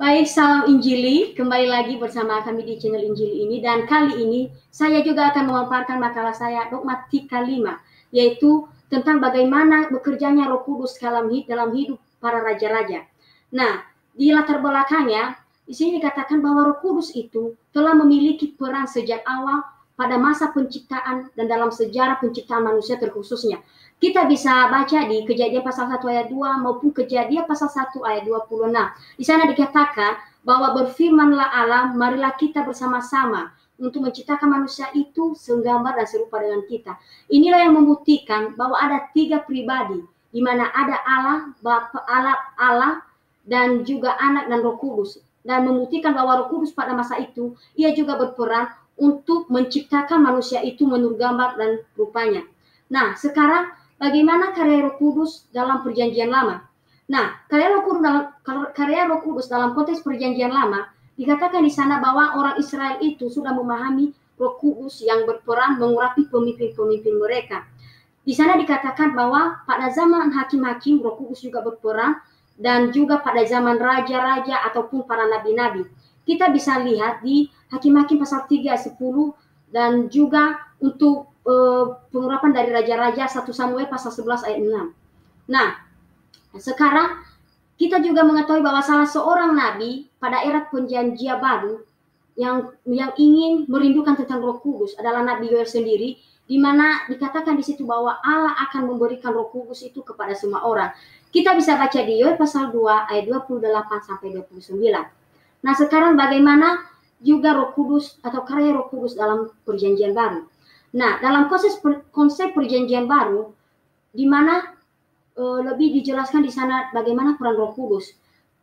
Baik, salam Injili. Kembali lagi bersama kami di channel Injili ini. Dan kali ini saya juga akan memaparkan makalah saya Dogmatika 5, yaitu tentang bagaimana bekerjanya Roh Kudus dalam hidup para raja-raja. Nah, di latar belakangnya, di sini dikatakan bahwa Roh Kudus itu telah memiliki peran sejak awal pada masa penciptaan dan dalam sejarah penciptaan manusia terkhususnya. Kita bisa baca di Kejadian pasal 1 ayat 2 maupun Kejadian pasal 1 ayat 26. Di sana dikatakan bahwa berfirmanlah Allah, marilah kita bersama-sama untuk menciptakan manusia itu segambar dan serupa dengan kita. Inilah yang membuktikan bahwa ada 3 pribadi, di mana ada Allah, Bapa, Allah dan juga Anak dan Roh Kudus. Dan membuktikan bahwa Roh Kudus pada masa itu, ia juga berperan untuk menciptakan manusia itu menurut gambar dan rupanya. Nah, sekarang bagaimana karya Roh Kudus dalam Perjanjian Lama? Nah, karya Roh Kudus dalam konteks Perjanjian Lama dikatakan di sana bahwa orang Israel itu sudah memahami Roh Kudus yang berperan mengurapi pemimpin-pemimpin mereka. Di sana dikatakan bahwa pada zaman hakim-hakim Roh Kudus juga berperan, dan juga pada zaman raja-raja ataupun para nabi-nabi. Kita bisa lihat di Hakim-Hakim pasal 3 ayat 10 dan juga untuk pengurapan dari raja-raja 1 Samuel pasal 11 ayat 6. Nah, sekarang kita juga mengetahui bahwa salah seorang nabi pada era Perjanjian Baru yang ingin merindukan tentang Roh Kudus adalah Nabi Yoel sendiri, di mana dikatakan di situ bahwa Allah akan memberikan Roh Kudus itu kepada semua orang. Kita bisa baca di Yoel pasal 2 ayat 28 sampai 29. Nah, sekarang bagaimana juga Roh Kudus atau karya Roh Kudus dalam Perjanjian Baru? Nah, dalam konsep Perjanjian Baru, di mana lebih dijelaskan di sana bagaimana peran Roh Kudus.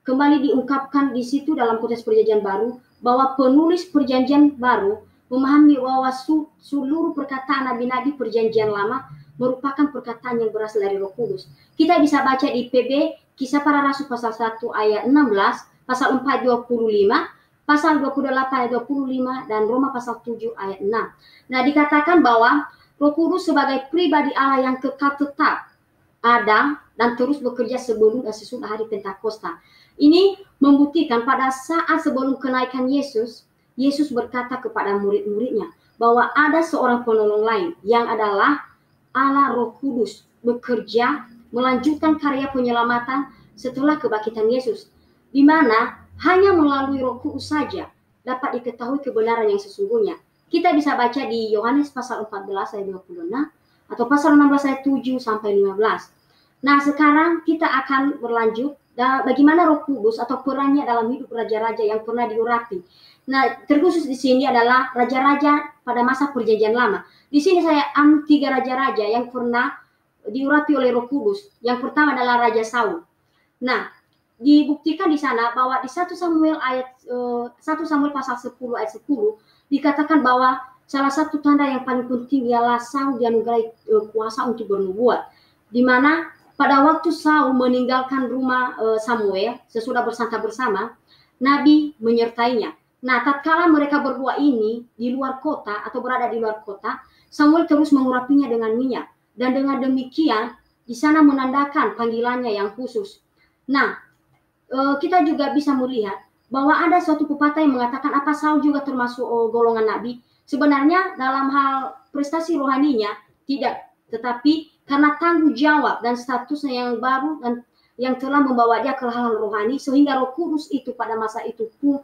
Kembali diungkapkan di situ dalam konteks Perjanjian Baru bahwa penulis Perjanjian Baru memahami bahwa seluruh perkataan nabi-nabi Perjanjian Lama merupakan perkataan yang berasal dari Roh Kudus. Kita bisa baca di PB Kisah Para Rasul pasal 1 ayat 16, pasal 4 25, pasal 28 ayat 25, dan Roma pasal 7 ayat 6. Nah, dikatakan bahwa Roh Kudus sebagai pribadi Allah yang kekal tetap ada dan terus bekerja sebelum dan sesudah hari Pentakosta. Ini membuktikan pada saat sebelum kenaikan Yesus, Yesus berkata kepada murid-muridnya bahwa ada seorang penolong lain yang adalah Allah Roh Kudus bekerja melanjutkan karya penyelamatan setelah kebangkitan Yesus, di mana hanya melalui Roh Kudus saja dapat diketahui kebenaran yang sesungguhnya. Kita bisa baca di Yohanes pasal 14 ayat 26 atau pasal 16 ayat 7 sampai 15. Nah, sekarang kita akan berlanjut bagaimana Roh Kudus atau perannya dalam hidup raja-raja yang pernah diurapi. Nah, terkhusus di sini adalah raja-raja pada masa Perjanjian Lama. Di sini saya ambil 3 raja-raja yang pernah diurapi oleh Roh Kudus. Yang pertama adalah Raja Saul. Nah, dibuktikan di sana bahwa di 1 Samuel pasal 10 ayat 10 dikatakan bahwa salah satu tanda yang paling penting ialah Saul dianugerahi kuasa untuk bernubuat, di mana pada waktu Saul meninggalkan rumah Samuel sesudah bersantap bersama, Nabi menyertainya. Nah, tatkala mereka berdua ini di luar kota atau berada di luar kota, Samuel terus mengurapinya dengan minyak, dan dengan demikian di sana menandakan panggilannya yang khusus. Nah, kita juga bisa melihat bahwa ada suatu pepatah yang mengatakan apa Saul juga termasuk golongan nabi. Sebenarnya dalam hal prestasi rohaninya tidak, tetapi karena tanggung jawab dan statusnya yang baru dan yang telah membawa dia ke hal rohani, sehingga Roh Kudus itu pada masa itu pun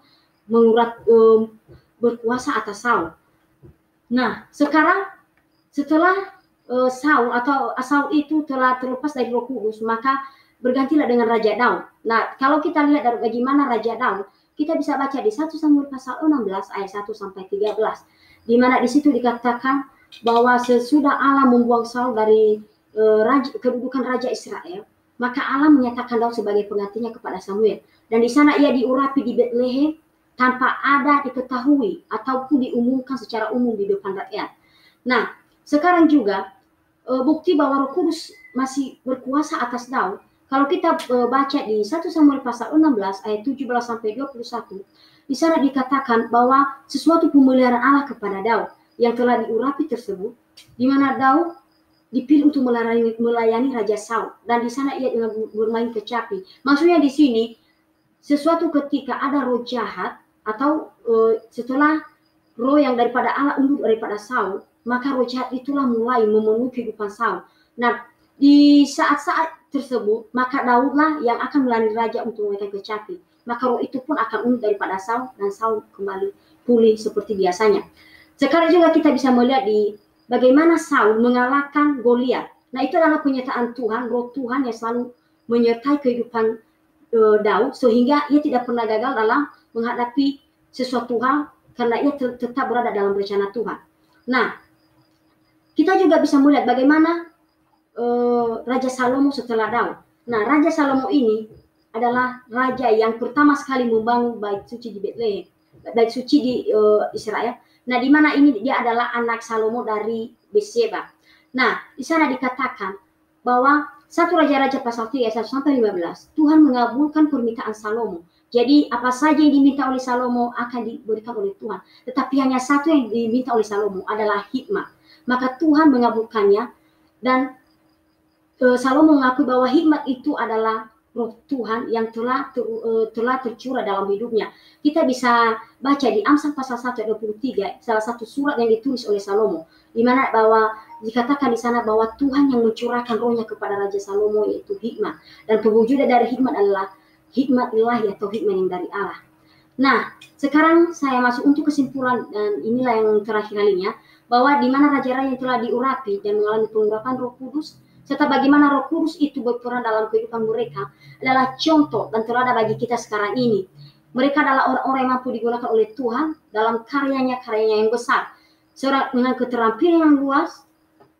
berkuasa atas Saul. Nah, sekarang setelah Saul itu telah terlepas dari Roh Kudus, maka bergantilah dengan Raja Daud. Nah, kalau kita lihat dari bagaimana Raja Daud, kita bisa baca di 1 Samuel pasal 16 ayat 1 sampai 13, di mana di situ dikatakan bahwa sesudah Allah membuang Saul dari kedudukan Raja Israel, maka Allah menyatakan Daud sebagai penggantinya kepada Samuel. Dan di sana ia diurapi di Betlehem tanpa ada diketahui ataupun diumumkan secara umum di depan rakyat. Nah, sekarang juga bukti bahwa Roh Kudus masih berkuasa atas Daud. Kalau kita baca di 1 Samuel pasal 16 ayat 17 sampai 21, di sana dikatakan bahwa sesuatu pemeliharaan Allah kepada Daud yang telah diurapi tersebut, di mana Daud dipilih untuk melayani Raja Saul, dan di sana ia bermain kecapi. Maksudnya di sini sesuatu ketika ada roh jahat atau setelah roh yang daripada Allah undur daripada Saul, maka roh jahat itulah mulai memenuhi kehidupan Saul. Nah, di saat-saat tersebut, maka Daudlah yang akan melayani raja untuk memberikan kecapi. Maka roh itu pun akan undur daripada Saul, dan Saul kembali pulih seperti biasanya. Sekarang juga kita bisa melihat di bagaimana Saul mengalahkan Goliat. Nah, itu adalah penyataan Tuhan, roh Tuhan yang selalu menyertai kehidupan Daud, sehingga ia tidak pernah gagal dalam menghadapi sesuatu hal karena ia tetap berada dalam rencana Tuhan. Nah, kita juga bisa melihat bagaimana Raja Salomo setelah Daud. Nah, Raja Salomo ini adalah raja yang pertama sekali membangun bait suci di Betlehem, bait suci di Israel. Nah, di mana ini dia adalah anak Salomo dari Betseba. Nah, di sana dikatakan bahwa 1 Raja-Raja pasal 3 ayat 1 sampai 15, Tuhan mengabulkan permintaan Salomo. Jadi apa saja yang diminta oleh Salomo akan diberikan oleh Tuhan. Tetapi hanya satu yang diminta oleh Salomo adalah hikmat. Maka Tuhan mengabulkannya, dan Salomo mengakui bahwa hikmat itu adalah roh Tuhan yang telah tercurah dalam hidupnya. Kita bisa baca di Amsal pasal 1 ayat 23, salah satu surat yang ditulis oleh Salomo, di mana bahwa dikatakan di sana bahwa Tuhan yang mencurahkan rohnya kepada Raja Salomo, yaitu hikmat. Dan pewujudan dari hikmat adalah hikmat ilahi atau hikmat yang dari Allah. Nah, sekarang saya masuk untuk kesimpulan, dan inilah yang terakhir kalinya, bahwa di mana raja-raja yang telah diurapi dan mengalami pengurapan Roh Kudus, serta bagaimana Roh Kudus itu berperan dalam kehidupan mereka, adalah contoh dan teladan bagi kita sekarang ini. Mereka adalah orang-orang yang mampu digunakan oleh Tuhan dalam karyanya yang besar, serta dengan keterampilan yang luas,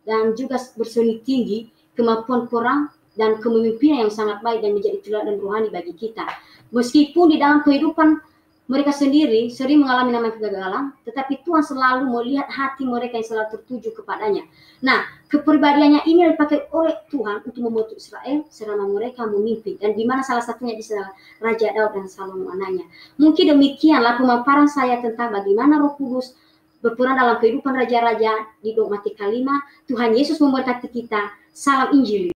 dan juga berseni tinggi, kemampuan perang, dan kepemimpinan yang sangat baik dan menjadi teladan rohani bagi kita. Meskipun di dalam kehidupan mereka sendiri sering mengalami namanya kegagalan, tetapi Tuhan selalu melihat hati mereka yang selalu tertuju kepadanya. Nah, kepribadiannya ini dipakai oleh Tuhan untuk membentuk Israel selama mereka memimpin, dan di mana salah satunya di Raja Daud dan Salomo anaknya. Mungkin demikianlah pemaparan saya tentang bagaimana Roh Kudus berperan dalam kehidupan raja-raja di Dogmatika 5. Tuhan Yesus memberkati kita. Salam Injil.